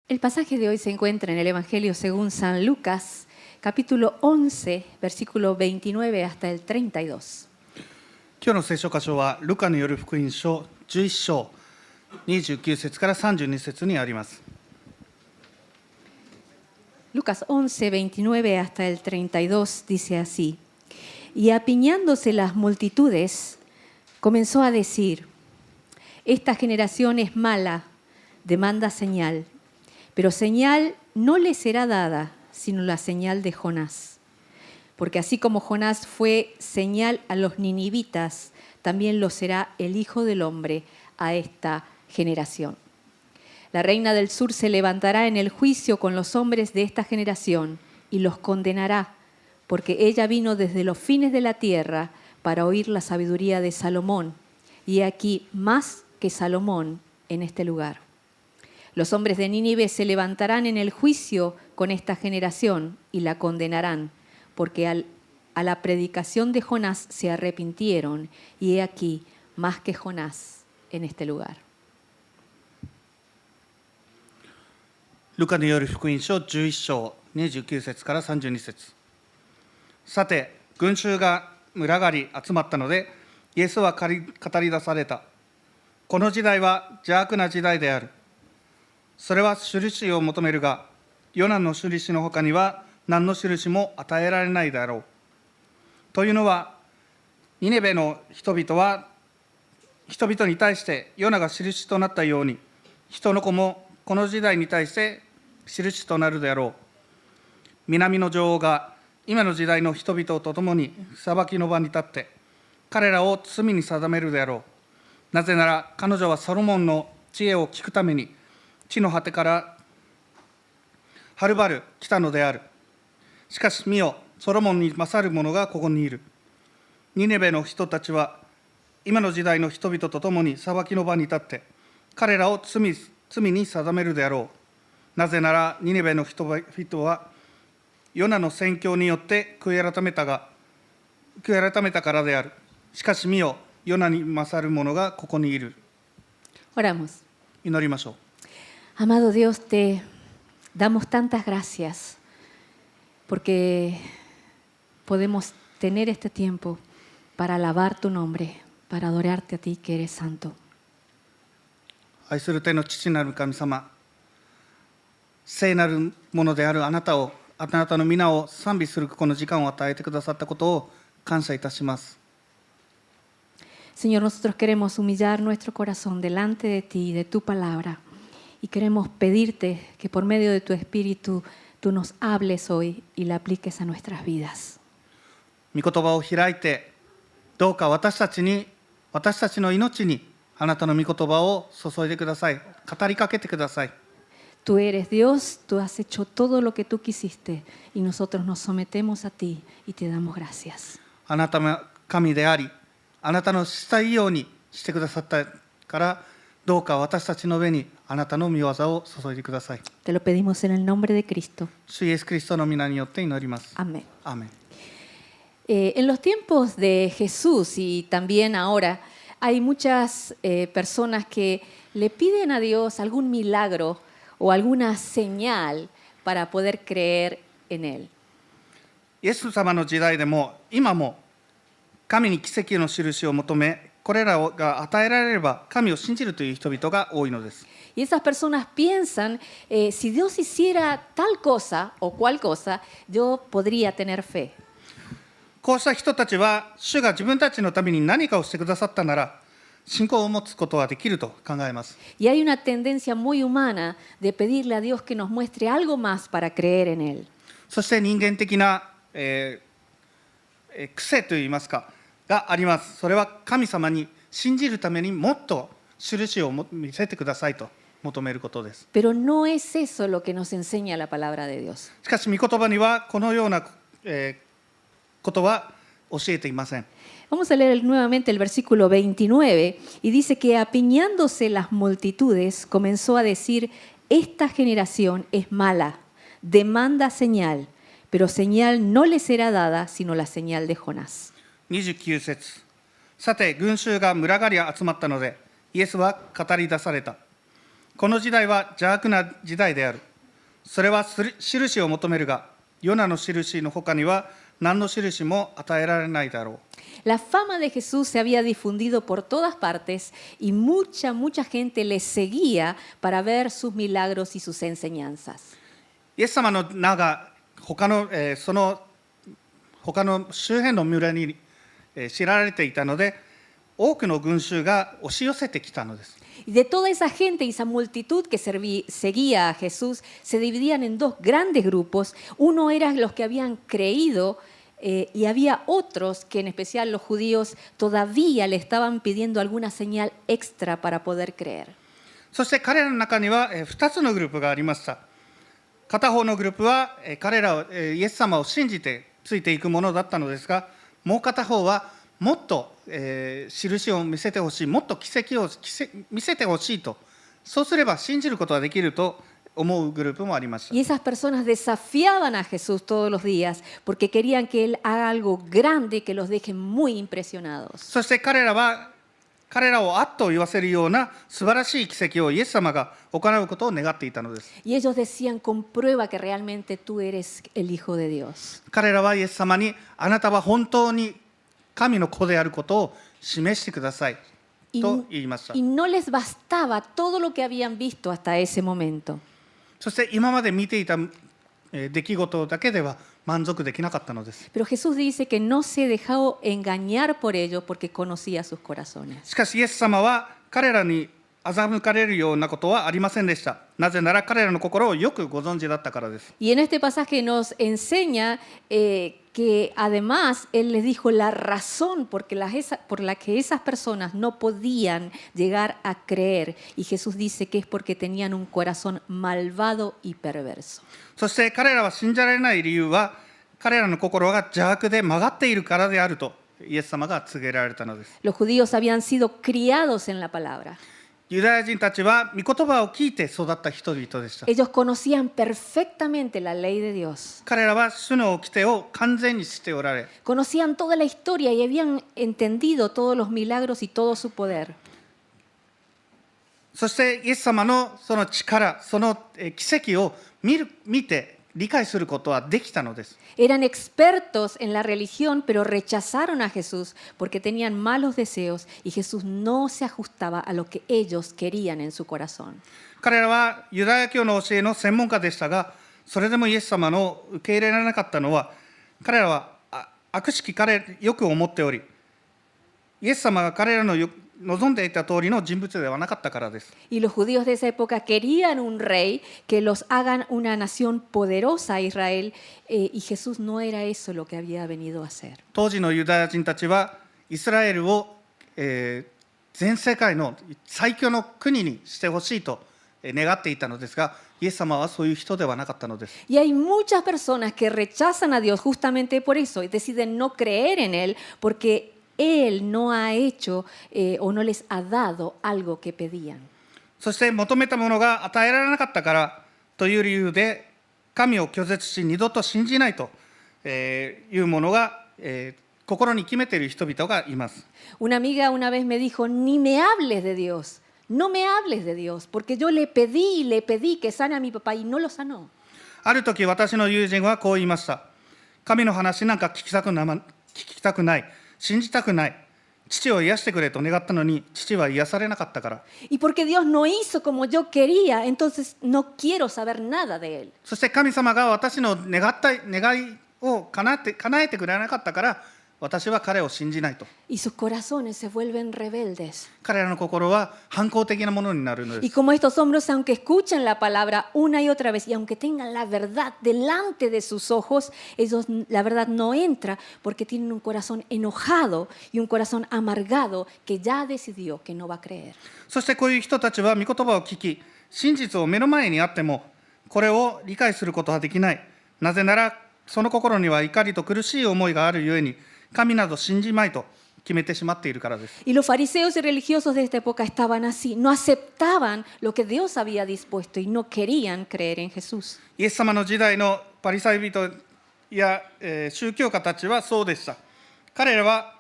El pasaje de hoy se encuentra en el Evangelio según San Lucas, capítulo 11, versículo 29 hasta el 32. 今日の聖書箇所はルカによる福音書11章29節から32節にあります。 Lucas 11, 29 hasta el 32 dice así: Y apiñándose las multitudes, comenzó a decir: Esta generación es mala, demanda señal, pero señal no le será dada, sino la señal de Jonás. Porque así como Jonás fue señal a los ninivitas, también lo será el Hijo del Hombre a esta generación. La reina del sur se levantará en el juicio con los hombres de esta generación y los condenará, porque ella vino desde los fines de la tierra para oír la sabiduría de Salomón, y he aquí más que Salomón en este lugar. Los hombres de Nínive se levantarán en el juicio con esta generación y la condenarán, porque a la predicación de Jonás se arrepintieron, y he aquí más que Jonás en este lugar. ルカによる福音書11章29節から32節。さて、群衆が群がり集まったので、イエスは語り出された。この時代は邪悪な時代である。それは印を求めるが、ヨナの印のほかには何の印も与えられないだろう。というのは、ニネベの人々に対してヨナが印となったように、人の子もこの時代に対して印となるであろう。南の女王が今の時代の人々と共に裁きの場に立って、彼らを罪に定めるであろう。なぜなら彼女はソロモンの知恵を聞くために、地の果てからはるばる来たのである。しかし見よ、ソロモンに勝る者がここにいる。ニネベの人たちは今の時代の人々と共に裁きの場に立って、彼らを罪に定めるであろう。なぜならニネベの人々はヨナの宣教によって悔い改めたからである。しかし見よ、ヨナに勝る者がここにいる。 Oramos. 祈りましょう。 Amado Dios, te damos tantas gracias porque podemos tener este tiempo para alabar tu nombre, para adorarte a ti que eres santo. 愛する天の父なる神様、聖なるものであるあなたの皆を賛美するこの時間を与えてくださったことを感謝いたします。 Señor, nosotros queremos humillar nuestro corazón delante de ti y de tu palabra, y queremos pedirte que por medio de tu Espíritu tú nos hables hoy y la apliques a nuestras vidas. 御言葉を開いて、どうか私たちの命にあなたの御言葉を注いでください。語りかけてください。 Tú eres Dios, tú has hecho todo lo que tú quisiste, y nosotros nos sometemos a ti y te damos gracias. あなたが神であり、あなたのしたいようにしてくださったから、どうか私たちの上にあなたの御業を注いでください。 Te lo pedimos en el nombre de Cristo. 主イエス・キリストの皆によって祈ります。 Amén. アーメン。 En los tiempos de Jesús y también ahora, hay muchas personas que le piden a Dios algún milagro o alguna señal para poder creer en Él. イエス様の時代でも今も神に奇跡の印を求め、これらが与えられれば神を信じるという人々が多いのです。 Y esas personas piensan, si Dios hiciera tal cosa o cual cosa, yo podría tener fe. こうした人たちは、主が自分たちのために何かをしてくださったなら、信仰を持つことはできると考えます。 Y hay una tendencia muy humana de pedirle a Dios que nos muestre algo más para creer en Él. そして人間的な、癖といいますか、があります。それは神様に信じるためにもっと印を見せてくださいと求めることです。 Pero no es eso lo que nos enseña la palabra de Dios. しかし、御言葉にはこのような、ことは教えていません。 Vamos a leer nuevamente el versículo 29 y dice que apiñándose las multitudes comenzó a decir: Esta generación es mala, demanda señal, pero señal no le será dada sino la señal de Jonás. 29節。さて、群衆が群がり集まったので、イエスは語り出された。この時代は邪悪な時代である。それは印を求めるが、ヨナの印の他には何の印も与えられないだろう。La fama de Jesús se había difundido por todas partes y mucha gente le seguía para ver sus milagros y sus enseñanzas. イエス様の名が他の周辺の村に知られていたので、多くの群衆が押し寄せてきたのです。Y de toda esa gente y esa multitud que seguía a Jesús, se dividían en dos grandes grupos. Uno eran los que habían creído y había otros que, en especial los judíos, todavía le estaban pidiendo alguna señal extra para poder creer. そして彼らの中には2つのグループがありました。片方のグループは彼らをイエス様を信じてついていくものだったのですが、もう片方はもっと印を見せてほしい、もっと奇跡を見せてほしいと、そうすれば信じることができると思うグループもありました。Y esas personas desafiaban a Jesús todos los días porque querían que Él haga algo grande que los deje muy impresionados. そして彼らをあっと言わせるような素晴らしい奇跡をイエス様が行うことを願っていたのです。Y ellos decían, comprueba que realmente tú eres el Hijo de Dios. 彼らはイエス様に、あなたは本当に神の子であることを示してくださいと言いました。 Y no les bastaba todo lo que habían visto hasta ese momento. そして今まで見ていた出来事だけでは満足できなかったのです。 Pero Jesús dice que no se dejó engañar por ellos porque conocía sus corazones. しかしイエス様は彼らに欺かれるようなことはありませんでした。なぜなら彼らの心をよくご存知だったからです。 Y en este pasaje nos enseña que además Él les dijo la razón por la que esas personas no podían llegar a creer. Y Jesús dice que es porque tenían un corazón malvado y perverso. そして彼らは信じられない理由は、彼らの心が邪悪で曲がっているからであるとイエス様が告げられたのです。 Los judíos habían sido criados en la palabra. ユダヤ人たちは御言葉を聞いて育った人々でした。 Ellos conocían perfectamente la ley de Dios. 彼らは主の掟を完全にしておられ、 Conocían toda la historia y habían entendido todos los milagros y todo su poder. そしてイエス様のその力、その奇跡を見て理解することはできたのです。 Eran expertos en la religión, pero rechazaron a Jesús porque tenían malos deseos y Jesús no se ajustaba a lo que ellos querían en su corazón. 彼らはユダヤ教の教えの専門家でしたが、それでもイエス様の受け入れられなかったのは、彼らは悪しきよく思っており、イエス様が彼らの望んでいた通りの人物ではなかったからです。 Y los judíos de esa época querían un rey que los hagan una nación poderosa a Israel y Jesús no era eso lo que había venido a hacer. 当時のユダヤ人たちはイスラエルを、全世界の最強の国にしてほしいと願っていたのですが、イエス様はそういう人ではなかったのです。 Y hay muchas personas que rechazan a Dios justamente por eso y deciden no creer en Él porque Él no ha hecho o no les ha dado algo que pedían. そして求めたものが与えられなかったからという理由で神を拒絶し二度と信じないというものが心に決めている人々がいます。 Una amiga una vez me dijo, ni me hables de Dios, no me hables de Dios, porque yo le pedí que sane a mi papá y no lo sanó. ある時私の友人はこう言いました。神の話なんか聞きたくない、信じたくない。父を癒してくれと願ったのに父は癒されなかったから。 Y porque Dios no hizo como yo quería, entonces no quiero saber nada de Él. そして神様が私の願いを叶えてくれなかったから私は彼を信じないと。 Y sus corazones se vuelven rebeldes. 彼らの心は反抗的なものになるので Y す。 como estos hombres, aunque escuchan la palabra una y otra vez y aunque tengan la verdad delante de sus ojos, ellos la verdad no entra porque tienen un corazón enojado y un corazón amargado que ya decidió que no va a creer. そしてこういう人たちは御言葉を聞き、真実を目の前にあってもこれを理解することはできない。なぜならその心には怒りと苦しい思いがあるゆえに、神など信じまいと決めてしまっているからです。 Y los fariseos y religiosos de esta época estaban así, no aceptaban lo que Dios había dispuesto y no querían creer en Jesús. イエス様の時代のパリサイ人や、宗教家たちはそうでした。彼らは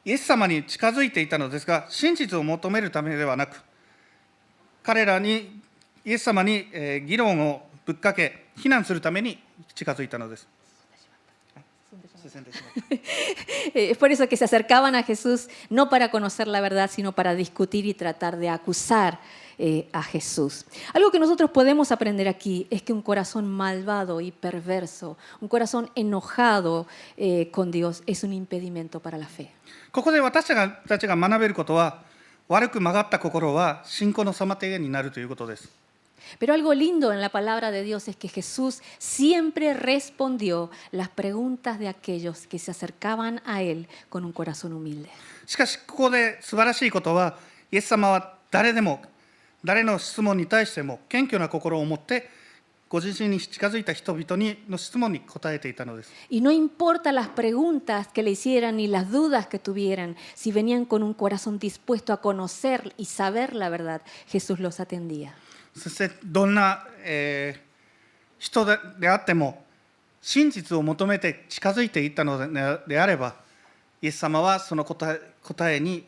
イエス様に近づいていたのですが、真実を求めるためではなく、彼らにイエス様に議論をぶっかけ非難するために近づいたのです。Es por eso que se acercaban a Jesús, no para conocer la verdad, sino para discutir y tratar de acusar a Jesús. Algo que nosotros podemos aprender aquí es que un corazón malvado y perverso, un corazón enojado con Dios, es un impedimento para la fe. ここで私たちが学べることは、悪く曲がった心は信仰の妨げになるということです。 Pero algo lindo en la palabra de Dios es que Jesús siempre respondió las preguntas de aquellos que se acercaban a Él con un corazón humilde. しかしここで素晴らしいことは、イエス様は誰でも誰の質問に対しても謙虚な心を持ってご自身に近づいた人々の質問に答えていたのです。 Y no importa las preguntas que le hicieran ni las dudas que tuvieran, si venían con un corazón dispuesto a conocer y saber la verdad, Jesús los atendía. そしてどんな、人であっても真実を求めて近づいていったのであれば、イエス様はその答えに、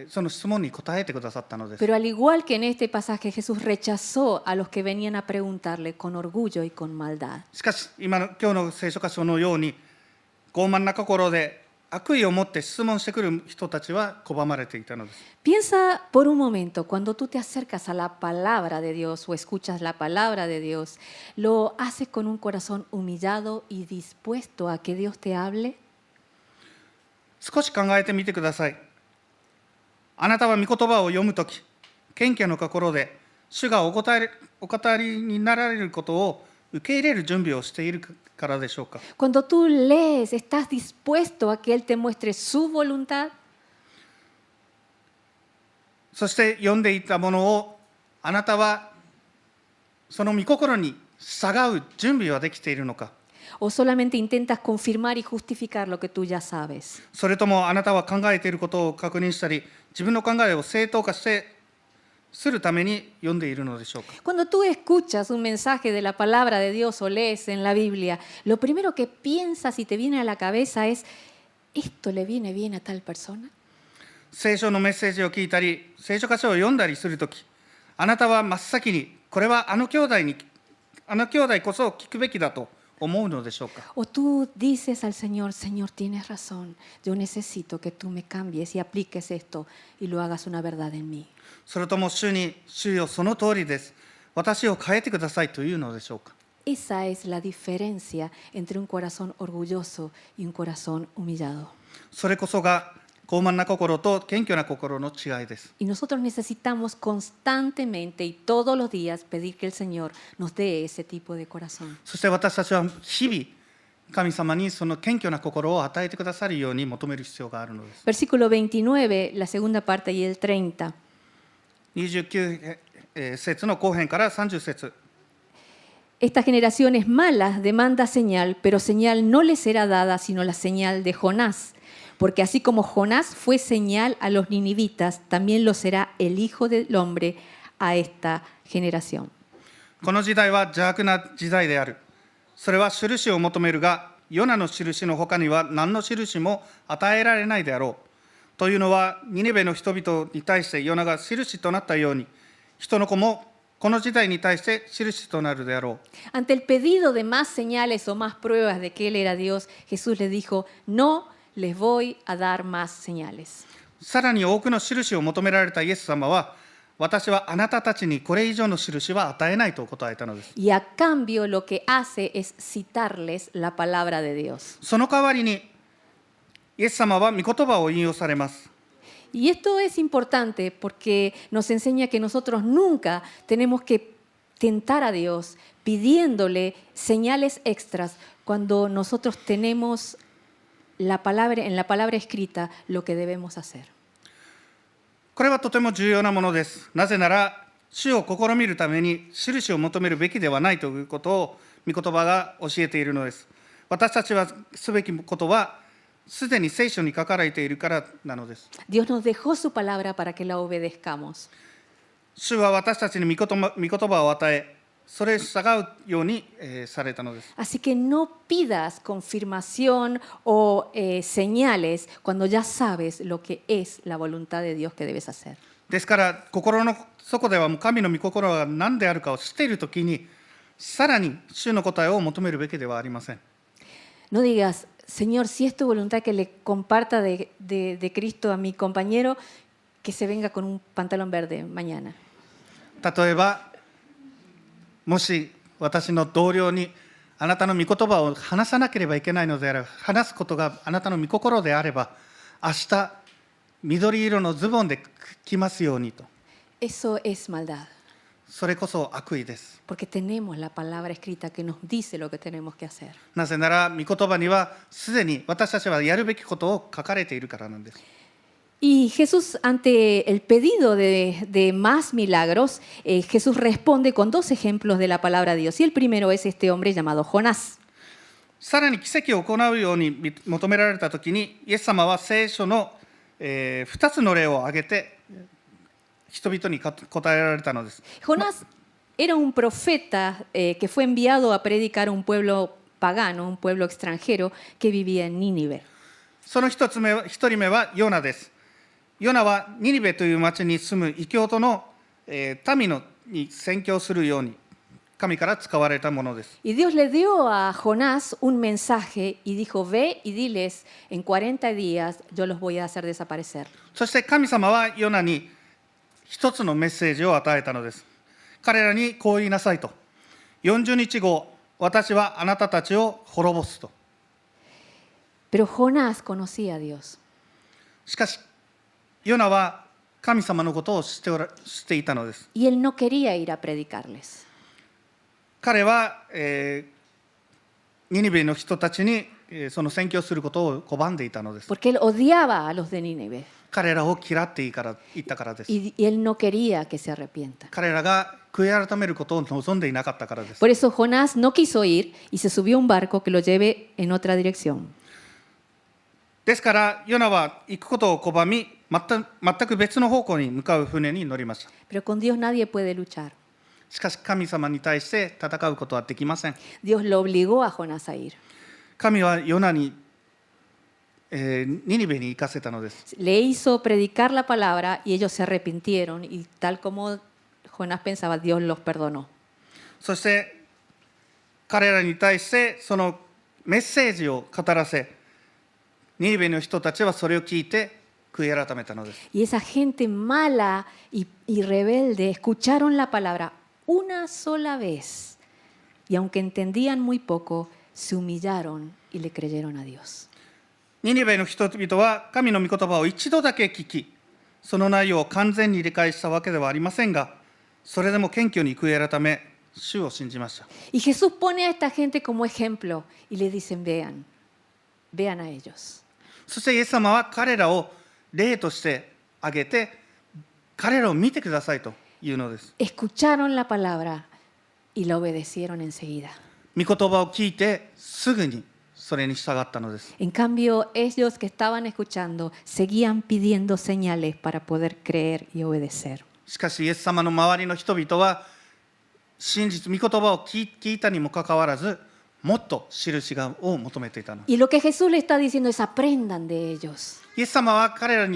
その質問に答えてくださったのです。 Pero al igual que en este pasaje, Jesús rechazó a los que venían a preguntarle con orgullo y con maldad. しかし今日の聖書箇所のように傲慢な心で悪意を持って質問してくる人たちは拒まれていたのです。 Piensa por un momento, cuando tú te acercas a la palabra de Dios o escuchas la palabra de Dios, ¿lo haces con un corazón humillado y dispuesto a que Dios te hable? 少し考えてみてください。あなたは御言葉を読むとき、謙虚の心で主がお語りになられることを受け入れる準備をしているからでしょうか。 Cuando tú lees, ¿estás dispuesto a que Él te muestre su voluntad? そして読んでいたものをあなたはその御心に従う準備はできているのか。 ¿O solamente intentas confirmar y justificar lo que tú ya sabes? それともあなたは考えていることを確認したり、自分の考えを正当化するために読んでいるのでしょうか。 Cuando tú escuchas un mensaje de la palabra de Dios o lees en la Biblia, lo primero que piensas y te viene a la cabeza es, ¿esto le viene bien a tal persona? 聖書のメッセージを聞いたり、聖書箇所を読んだりするとき、あなたは真っ先にこれはあの兄弟こそ聞くべきだと思うのでしょうか。 O tú dices al Señor, Señor, tienes razón, yo necesito que tú me cambies y apliques esto y lo hagas una verdad en mí. それとも主よその通りです、私を変えてくださいというのでしょうか。 Esa es la diferencia entre un corazón orgulloso y un corazón humillado. それこそが傲慢な心と謙虚な心の違いです。 Y nosotros necesitamos constantemente y todos los días pedir que el Señor nos dé ese tipo de corazón. そして私たちは日々神様にその謙虚な心を与えてくださるように求める必要があるのです。 Versículo 29, la segunda parte y el 30. 29節の後編から30節。 Esta generación es mala, demanda señal, pero señal no le será dada sino la señal de Jonás. Porque así como Jonás fue señal a los ninivitas, también lo será el Hijo del Hombre a esta generación. この時代は邪悪な時代である。それは印を求めるが、ヨナの印の他には何の印も与えられないであろう。というのは、ニネベの人々に対してヨナが印となったように、人の子もこの時代に対して印となるであろう。 Ante el pedido de más señales o más pruebas de que Él era Dios, Jesús le dijo, no les voy a dar más señales. さらに多くの印を求められたイエス様は、私はあなたたちにこれ以上の印は与えないと答えたのです。 Y a cambio lo que hace es citarles la palabra de Dios. その代わりに、イエス様は御言葉を引用されます。 Y esto es importante porque nos enseña que nosotros nunca tenemos que tentar a Dios pidiéndole señales extras cuando nosotros tenemos en la palabra escrita lo que debemos hacer. これはとても重要なものです。なぜなら、主を試みるために印を求めるべきではないということを御言葉が教えているのです。私たちはすべきことは、すでに聖書に書かれているからなのです。 Dios nos dejó su palabra para que la obedezcamos. 主は私たちに御言葉を与え、それに従うようにされたのです。 Así que no pidas confirmación o señales cuando ya sabes lo que es la voluntad de Dios que debes hacer. ですから心の底ではもう神の御心が何であるかを知っているときに、さらに主の答えを求めるべきではありません。No digas, Señor, si es tu voluntad que le comparta de Cristo a mi compañero, que se venga con un pantalón verde mañana. 例えば、もし私の同僚にあなたの御言葉を話さなければいけないのであれば、話すことがあなたの御心であれば、明日緑色のズボンで来ますようにと。Eso es maldad, それこそ悪意です。 porque tenemos la palabra escrita que nos dice lo que tenemos que hacer. なぜなら御言葉にはすでに私たちはやるべきことを書かれているからなんです。 Y Jesús, ante el pedido de más milagros, Jesús responde con dos ejemplos de la palabra de Dios. Y el primero es este hombre llamado Jonás. さらに奇跡を行うように求められたときに、イエス様は聖書の、2つの例を挙げて人々に答えられたのです。 Jonás era un profeta que fue enviado a predicar a un pueblo pagano, un pueblo extranjero que vivía en Nínive. その一人目はヨナです。ヨナはニニベという町に住む異教徒の、民に宣教するように神から使われたものです。 Y Dios le dio a Jonás un mensaje y dijo, ve y diles, en 40 días yo los voy a hacer desaparecer. そして神様はヨナに一つのメッセージを与えたのです。彼らにこう言いなさいと。40日後、私はあなたたちを滅ぼすと。 Pero Jonás conocía a Dios. しかし、ヨナは神様のことを知っていたのです。 Y él no quería ir a predicarles. 彼は、ニニベの人たちに、その宣教することを拒んでいたのです。 Porque él odiaba a los de Nínive. 彼らを嫌っていいったからです。 Y él no quería que se arrepientan. 彼らが悔い改めることを望んでいなかったからです。 Por eso Jonás no quiso ir y se subió a un barco que lo lleve en otra dirección. ですからヨナは行くことを拒み、全く別の方向に向かう船に乗りました。 Pero con Dios nadie puede luchar. しかし神様に対して戦うことはできません。 Dios lo obligó a Jonás a ir. 神はヨナに、ニニベに行かせたのです。 Le hizo predicar la palabra y ellos se arrepintieron y tal como Jonás pensaba, Dios los perdonó. そして彼らに対してそのメッセージを語らせ、ニニベの人たちはそれを聞いて悔い改めたのです。 Y esa gente mala y rebelde escucharon la palabra una sola vez y aunque entendían muy poco, se humillaron y le creyeron a Dios. ニニベの人々は神の御言葉を一度だけ聞き、その内容を完全に理解したわけではありませんが、それでも謙虚に悔い改め、主を信じました。 Y Jesús pone a esta gente como ejemplo y le dicen, vean a ellos. そしてイエス様は彼らを例として挙げて、彼らを見てくださいというのです。 Escucharon la palabra y la obedecieron enseguida. 御言葉を聞いてすぐにそれに従ったのです。 En cambio, ellos que estaban escuchando seguían pidiendo señales para poder creer y obedecer. しかしイエス様の周りの人々は真実、御言葉を聞いたにもかかわらず、もっと印を求めていたの。 Y lo que Jesús le está diciendo es aprendan de ellos. イエス様は彼ら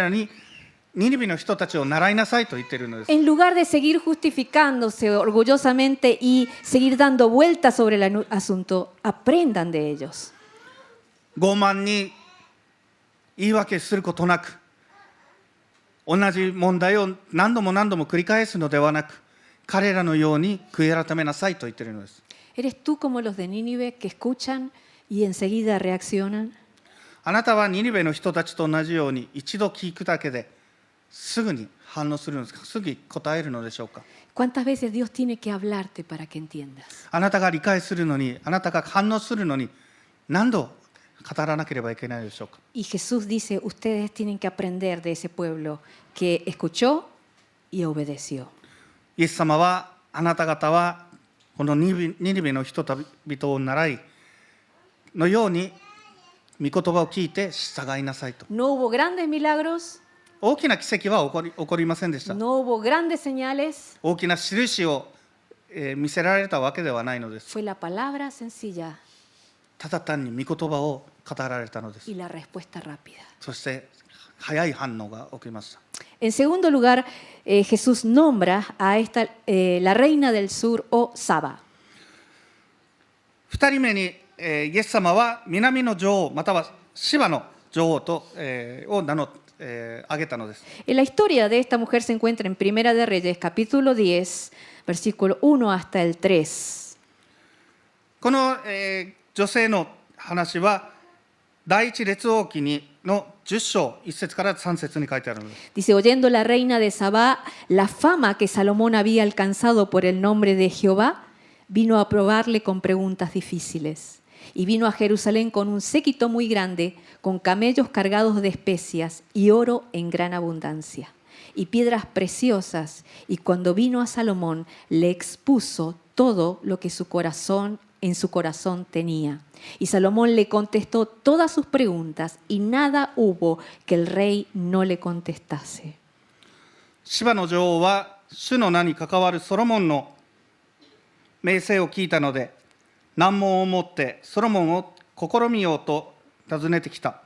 にニニベの人たちを習いなさいと言っているのです。 En lugar de seguir justificándose orgullosamente y seguir dando vueltas sobre el asunto, aprendan de ellos. 傲慢に言い訳することなく、同じ問題を何度も繰り返すのではなく、彼らのように悔い改めなさいと言っているのです。 ¿Eres tú como los de Nínive que escuchan y enseguida reaccionan? あなたはニニベの人たちと同じように一度聞くだけですぐに反応するのですか、すぐに答えるのでしょうか。 ¿Cuántas veces Dios tiene que hablarte para que entiendas? あなたが理解するのに、あなたが反応するのに何度語らなければいけないでしょうか。 Y Jesús dice, ustedes tienen que aprender de ese pueblo que escuchó y obedeció. イエス様はあなた方はこのニニベの人々を習いのように御言葉を聞いて従いなさいと。 No hubo grandes milagros, 大きな奇跡は起こりませんでした。 no hubo grandes señales, 大きな印を、見せられたわけではないのです。 fue la palabra sencilla ただ単に御言葉を語られたのです。 y la respuesta rápida. そして早い反応が起きました。En segundo lugar, Jesús nombra a esta, la reina del sur o Saba. 2人目に、イエス様は南の女王またはシバの女王と、を名乗って、挙げたのです。La historia de esta mujer se encuentra en Primera de Reyes, capítulo 10, versículo 1 hasta el 3. この、女性の話は第一列王記の10章1節から3節に書いてあるのです。Dice, oyendo la reina de Sabá la fama que Salomón había alcanzado por el nombre de Jehová, vino a probarle con preguntas difíciles. Y vino a Jerusalén con un séquito muy grande, con camellos cargados de especias y oro en gran abundancia, y piedras preciosas. Y cuando vino a Salomón, le expuso todo lo que en su corazón tenía. Y Salomón le contestó todas sus preguntas, y nada hubo que el rey no le contestase. シバの女王は主の名に関わるソロモンの名声を聞いたので、難問を持ってソロモンを試みようと訪ねてきた。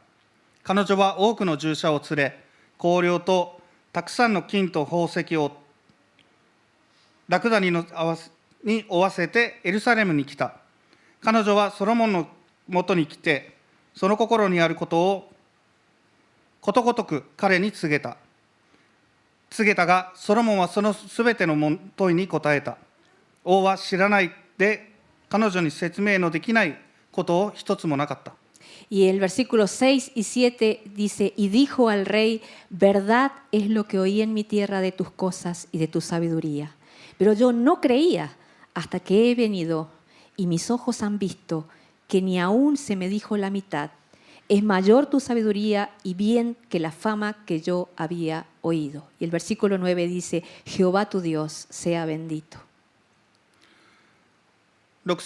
彼女は多くの従者を連れ、香料とたくさんの金と宝石をラクダに負わせてエルサレムに来た。彼女はソロモンのもとに来て、その心にあることをことごとく彼に告げたが、ソロモンはそのすべての問いに答えた。王は知らないで、彼女に説明のできないことを一つもなかった。Y el versículo 6 y 7 dice, y dijo al rey, verdad es lo que oí en mi tierra de tus cosas y de tu sabiduría. Pero yo no creía hasta que he venido y mis ojos han visto que ni aún se me dijo la mitad. Es mayor tu sabiduría y bien que la fama que yo había oído. Y el versículo 9 dice, Jehová tu Dios sea bendito. 6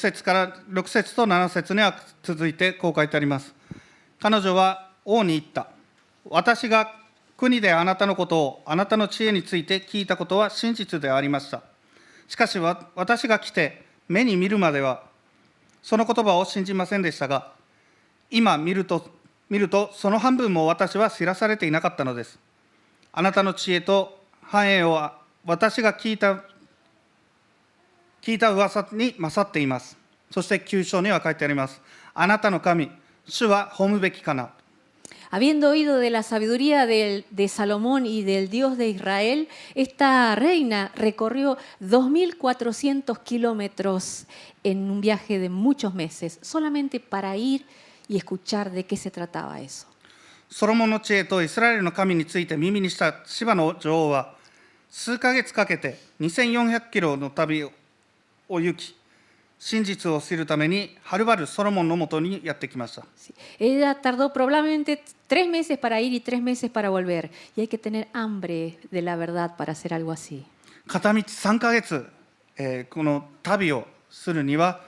節と7節には続いてこう書いてあります。彼女は王に言った。私が国であなたのことを、あなたの知恵について聞いたことは真実でありました。しかし私が来て目に見るまではその言葉を信じませんでしたが、今見るとその半分も私は知らされていなかったのです。あなたの知恵と繁栄を私が聞いた噂に勝っています。そして9章には書いてあります。あなたの神、主は褒むべきかな。Habiendo oído de la sabiduría de Salomón y del Dios de Israel, esta reina recorrió 2.400 kilómetros en un viaje de muchos meses, solamente para ir y escuchar de qué se trataba eso. ソロモンの知恵とイスラエルの神について耳にしたシバの女王は、数ヶ月かけて2400キロの旅を行き、真実を知るためにはるばるソロモンのもとにやってきました。Ella tardó probablemente 3 meses para ir y 3 meses para volver. Y hay que tener hambre de la verdad para hacer algo así. 片道3ヶ月、この旅をするには、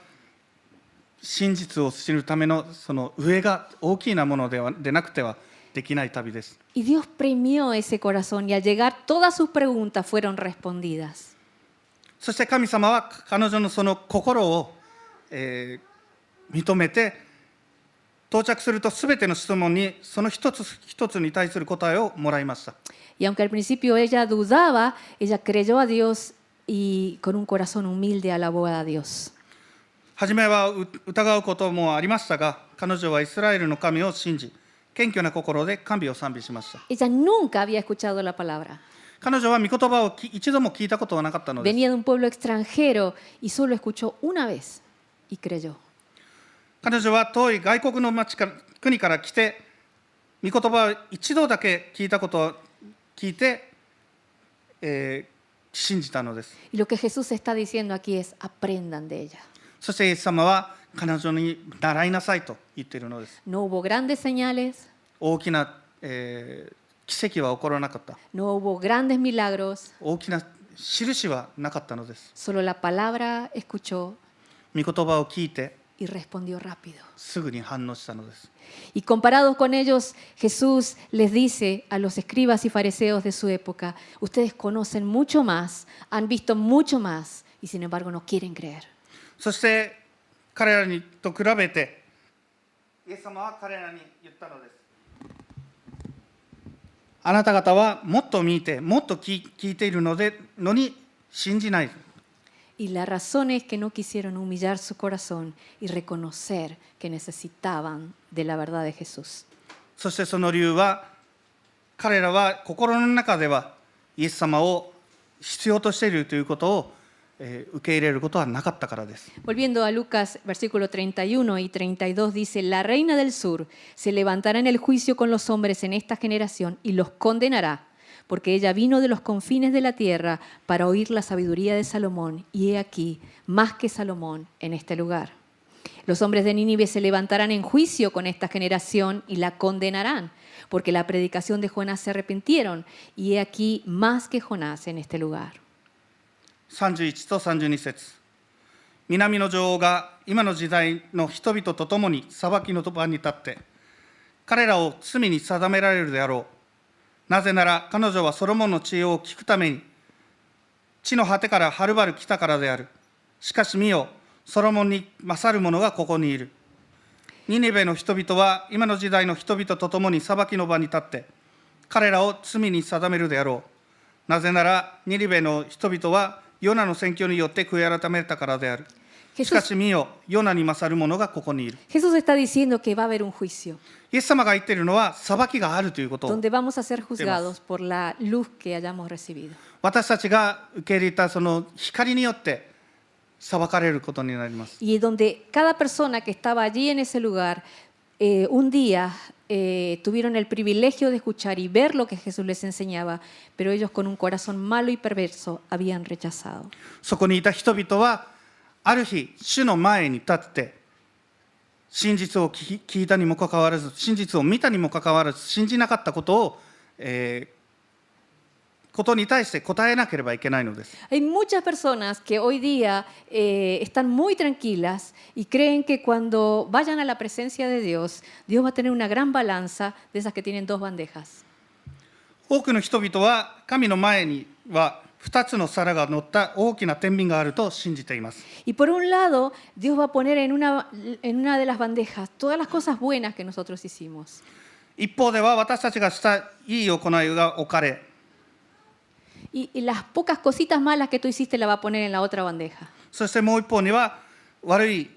真実を知るためのその上が大きなものでなくてはできない旅です。Y Dios premió ese corazón y al llegar todas sus preguntas fueron respondidas. そして神様は彼女のその心を、認めて、到着するとすべての質問にその一つ一つに対する答えをもらいました。Y aunque al principio ella dudaba, ella creyó a Dios y con un corazón humilde alabó a Dios. 初めは疑うこともありましたが、彼女はイスラエルの神を信じ、謙虚な心で神を賛美しました。Ella nunca había escuchado la palabra. 彼女は御言葉を一度も聞いたことはなかったのです。Venía de un pueblo extranjero y solo escuchó una vez y creyó. 彼女は遠い外国の国から来て、御言葉を一度だけ聞いたことを聞いて、信じたのです。Y lo que Jesús está diciendo aquí es, aprendan de ella. そしてイエス様は彼女に習いなさいと言っているのです。No hubo grandes señales. 大きな、奇跡は起こらなかった。No hubo grandes milagros. 大きな印はなかったのです。Solo la palabra escuchó 御言葉を聞いて y respondió rápido. すぐに反応したのです。Y comparados con ellos, Jesús les dice a los escribas y fariseos de su época, ustedes conocen mucho más, han visto mucho más y sin embargo no quieren creer. そして彼らにと比べて、イエス様は彼らに言ったのです。あなた方はもっと見て、もっと聞いているのに信じない。Y la razón es que no quisieron humillar su corazón y reconocer que necesitaban de la verdad de Jesús. そしてその理由は、彼らは心の中ではイエス様を必要としているということを受け入れることはなかったからです。Volviendo a Lucas, versículo 31 y 32, dice, la reina del sur se levantará en el juicio con los hombres en esta generación y los condenará, porque ella vino de los confines de la tierra para oír la sabiduría de Salomón, y he aquí, más que Salomón en este lugar. Los hombres de Nínive se levantarán en juicio con esta generación y la condenarán, porque la predicación de Jonás se arrepintieron, y he aquí, más que Jonás en este lugar. 31と32節。南の女王が今の時代の人々と共に裁きの場に立って、彼らを罪に定められるであろう。なぜなら彼女はソロモンの知恵を聞くために、地の果てからはるばる来たからである。しかし見よ、ソロモンに勝る者がここにいる。ニネベの人々は今の時代の人々と共に裁きの場に立って、彼らを罪に定めるであろう。なぜならニネベの人々はヨナの宣教によって悔い改めたからである。しかし見よ、ヨナに勝る者がここにいる。Jesús está diciendo que va a haber un juicio. イエス様が言っているのは裁きがあるということを。Donde vamos a ser juzgados por la luz que hayamos recibido. 私たちが受け入れたその光によって裁かれることになります。Y donde cada persona que estaba allí en ese lugar, un día tuvieron el privilegio de escuchar y ver lo que Jesús les enseñaba, pero ellos con un corazón malo y perverso habían rechazado. そこにいた人々はある日、主の前に立って真実を聞いたにもかかわらず、真実を見たにもかかわらず、信じなかったことを、ことに対して答えなければいけないのです。Hay muchas personas que hoy día están muy tranquilas y creen que cuando vayan a la presencia de Dios, Dios va a tener una gran balanza de esas que tienen dos bandejas. 多くの人々は神の前には2つの皿が乗った大きな天秤があると信じています。Y por un lado, Dios va a poner en una de las bandejas todas las cosas buenas que nosotros hicimos. 一方では私たちがしたいい行いが置かれ、Y las pocas cositas malas que tú hiciste la va a poner en la otra bandeja. そしてもう一方には悪い、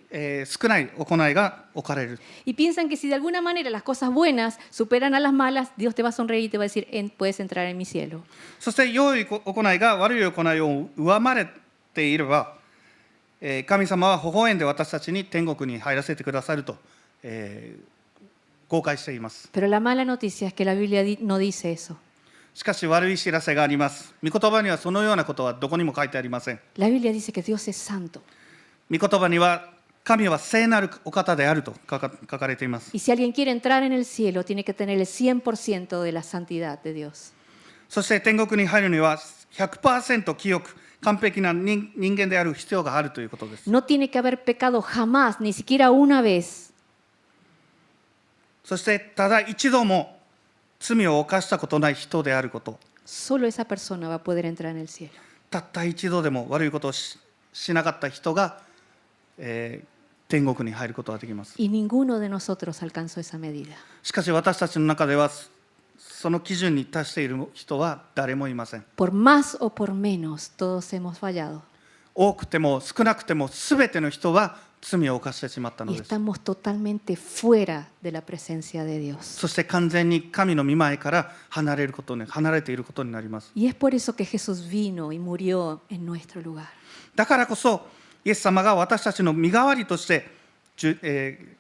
少ない行いが置かれる。Y piensan que si de alguna manera las cosas buenas superan a las malas, Dios te va a sonreír y te va a decir, puedes entrar en mi cielo. そして良い行いが悪い行いを上回っていれば、神様は微笑んで私たちに天国に入らせてくださると、公開しています。 Pero la mala noticia es que la Biblia no dice eso. しかし悪い知らせがあります。御言葉にはそのようなことはどこにも書いてありません。 La Biblia dice que Dios es santo. 御言葉には神は聖なるお方であると書かれています。 Y si alguien quiere entrar en el cielo, tiene que tener el 100% de la santidad de Dios. そして天国に入るには 100% 清く完璧な人間である必要があるということです。 No tiene que haber pecado jamás, ni siquiera una vez. そしてただ一度も罪を犯したことない人であること。 Solo esa persona va a poder entrar en el cielo. たった一度でも悪いことを しなかった人が、天国に入ることができます。 Y ninguno de nosotros alcanzó esa medida. しかし私たちの中ではその基準に達している人は誰もいません。 Por más o por menos, todos hemos fallado. 多くても少なくても全ての人は罪を犯してしまったの Y です。 estamos totalmente fuera de la presencia de Dios. そして完全に神の御前から離れていることになります。 Y es por eso que Jesús vino y murió en nuestro lugar. だからこそイエス様が私たちの身代わりとして、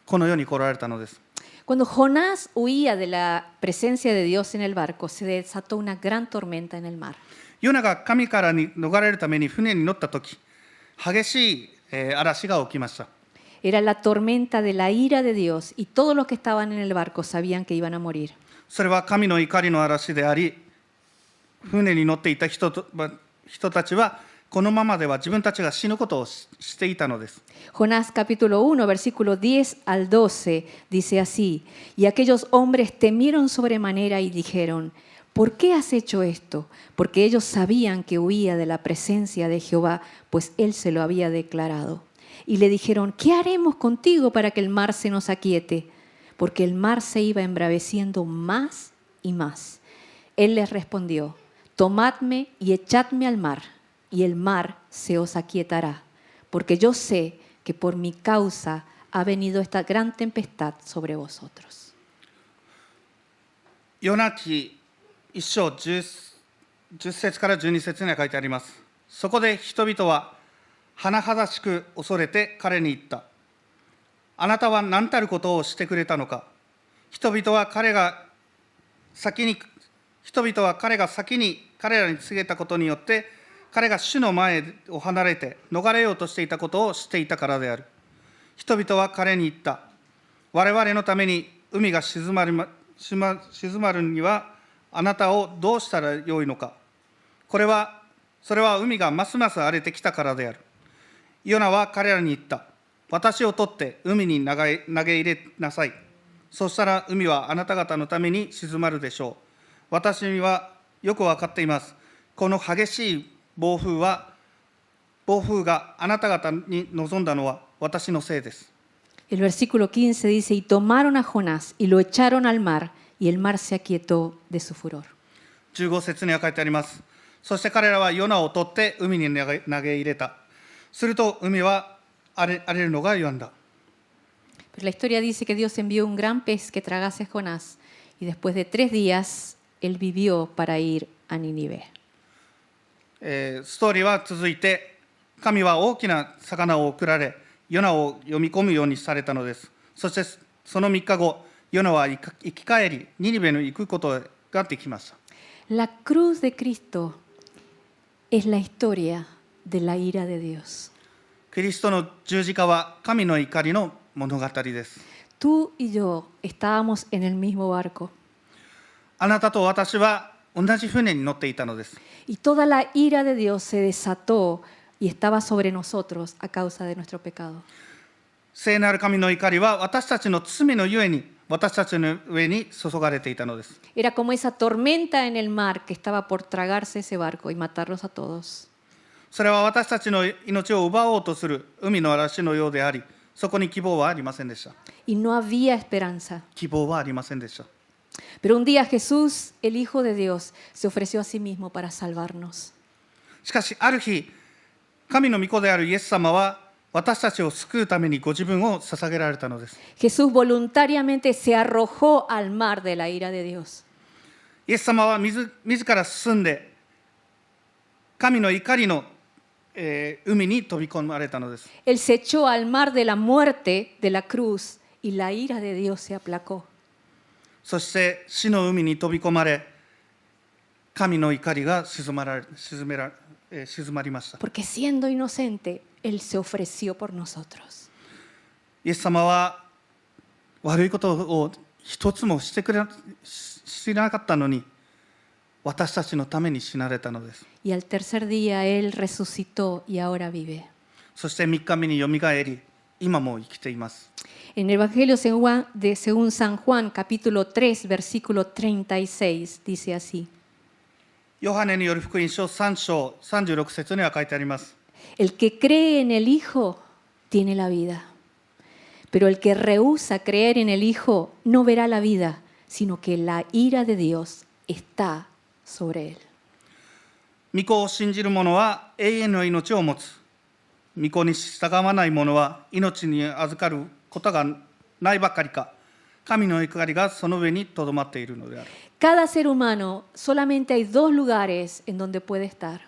この世に来られたのです。 Cuando Jonás huía de la presencia de Dios en el barco, se desató una gran tormenta en el mar. ヨナが神から逃れるために船に乗ったとき、激しい嵐が起きました。 Era la tormenta de la ira de Dios y todos los que estaban en el barco sabían que iban a morir. それは神の怒りの嵐であり、船に乗っていた人たちはこのままでは自分たちが死ぬことをしていたのです。 Jonás capítulo 1, versículo 10 al 12 dice así: Y aquellos hombres temieron sobremanera y dijeron: ¿Por qué has hecho esto? Porque ellos sabían que huía de la presencia de Jehová, pues él se lo había declarado. Y le dijeron: ¿Qué haremos contigo para que el mar se nos aquiete? Porque el mar se iba embraveciendo más y más. Él les respondió: tomadme y echadme al mar, y el mar se os aquietará, porque yo sé que por mi causa ha venido esta gran tempestad sobre vosotros. ヨナ記1章 10節から12節には書いてあります。そこで人々は甚だしく恐れて彼に言った。あなたは何たることをしてくれたのか。人々は彼が先に彼らに告げたことによって、彼が主の前を離れて逃れようとしていたことを知っていたからである。人々は彼に言った。我々のために海が静まるにはあなたをどうしたらよいのか。それは海がますます荒れてきたからである。ヨナは彼らに言った。私を取って海に投げ入れなさい。そしたら海はあなた方のために静まるでしょう。私にはよく分かっています。この激しい暴風があなた方に臨んだのは私のせいです。El versículo 15 dice: y tomaron a Jonás y lo echaron al mar, y el mar se aquietó de su furor. 15節には書いてあります。そして彼らはヨナを取って海に投げ入れた。すると海は荒れるのが止んだ。Pero la historia dice que Dios envió un gran pez que tragase a Jonás, y después de 3 días él vivió para ir a Nínive. ストーリーは続いて、神は大きな魚を送られ、ヨナを読み込むようにされたのです。そしてその3日後、ヨナは生き返り、ニニベに行くことができました。La cruz de Cristo es la historia de la ira de Dios. キリストの十字架は神の怒りの物語です。Tú y yo estábamos en el mismo barco. あなたと私は同じ船に乗っていたのです。Y toda la ira de Dios se desató y estaba sobre nosotros a causa de nuestro pecado. 聖なる神の怒りは私たちの罪のゆえに私たちの上に注がれていたのです。Era como esa tormenta en el mar que estaba por tragarse ese barco y matarlos a todos. それは私たちの命を奪おうとする海の嵐のようであり、そこに希望はありませんでした。Y no había esperanza. 希望はありませんでした。Pero un día Jesús, el Hijo de Dios, se ofreció a sí mismo para salvarnos. しかしある日、神の御子であるイエス様は私たちを救うためにご自分を捧げられたのです。Jesús voluntariamente se arrojó al mar de la ira de Dios. イエス様は自ら進んで神の怒りの海に飛び込まれたのです。Él se echó al mar de la muerte, de la cruz, y la ira de Dios se aplacó. そして死の海に飛び込まれ、神の怒りが静まりました。Porque siendo inocente, Él se ofreció por nosotros. イエス様は悪いことを一つもしなかったのに、私たちのために死なれたのです。Y al tercer día Él resucitó y ahora vive. そして3日目によみがえり、今も生きています。En el Evangelio según San Juan, capítulo 3, versículo 36, dice así: ヨハネによる福音書3章36節には書いてあります。El que cree en el Hijo tiene la vida, pero el que rehúsa creer en el Hijo no verá la vida, sino que la ira de Dios está sobre él. 御子を信じる者は永遠の命を持つ。御子に従わない者は命に預かることがないばかりか、神の怒りがその上にとどまっているのである。Cada ser humano solamente hay 2 lugares en donde puede estar.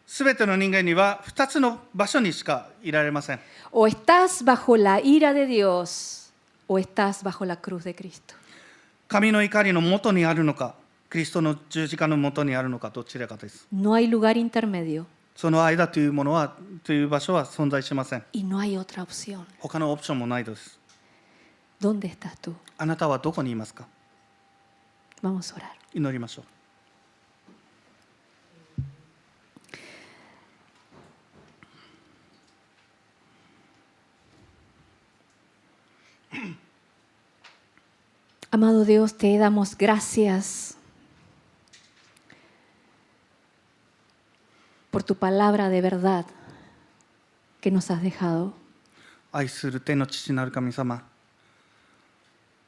すべての人間には2つの場所にしかいられません。 O estás bajo la ira de Dios o estás bajo la cruz de Cristo. 神の怒りの元にあるのか、キリストの十字架の元にあるのか、どちらかです。 No hay lugar intermedio その間という場所は存在しません。 y no hay otra opción. 他のオプションもないです。 ¿Dónde estás tú? あなたはどこにいますか？ Vamos a orar. 祈りましょう。Amado Dios, te damos gracias por tu palabra de verdad que nos has dejado. 愛する天の父なる神様、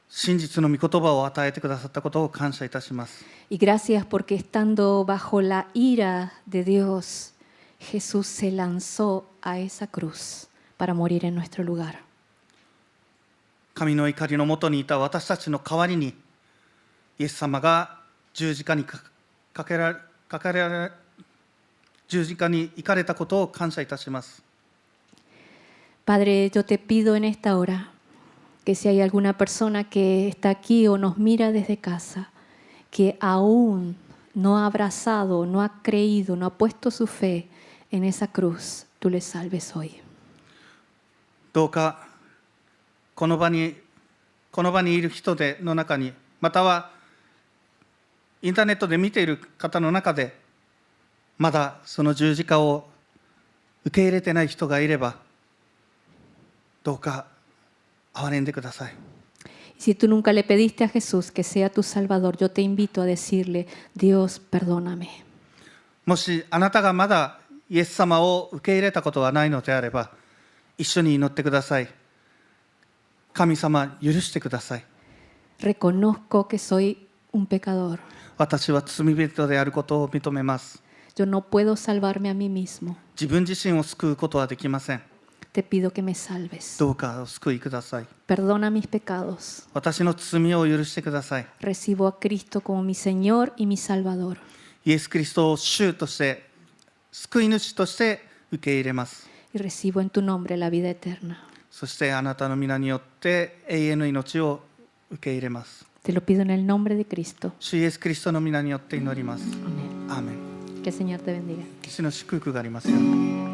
真実の御言葉を与えてくださったことを感謝いたします。 Y gracias porque estando bajo la ira de Dios, Jesús se lanzó a esa cruz para morir en nuestro lugar. 神の怒りのもとにいた私たちの代わりに、イエス様が十字架に十字架に行かれたことを感謝いたします。 Padre, yo te pido en esta hora que si hay alguna persona que está aquí o nos mira desde casa, que aún no ha abrazado, no ha creído, no ha puesto su fe en esa cruz, tú le salves hoy. どうかこの場にいる人の中に、またはインターネットで見ている方の中で、まだその十字架を受け入れてない人がいれば、どうか憐れんでください。 Si tú nunca le pediste a Jesús que sea tu Salvador, yo te invito a decirle, Dios, perdóname. もしあなたがまだイエス様を受け入れたことがないのであれば、一緒に祈ってください。神様、許してください。 Reconozco que soy un pecador. 私は罪人であることを認めます。 Yo no puedo salvarme a mí mismo. 自分自身を救うことはできません。 Te pido que me salves. どうかお救いください。 Perdona mis pecados. 私の罪を許してください。 Recibo a Cristo como mi Señor y mi Salvador. イエス・キリストを主として、救い主として受け入れます。 Y recibo en tu nombre la vida eterna. そしてあなたの皆によって永遠の命を受け入れます。 Te lo pido en el nombre de Cristo. 主イエス・キリストの皆によって祈ります。 Amén. アーメン。 Que el Señor te bendiga. 主の祝福がありますように。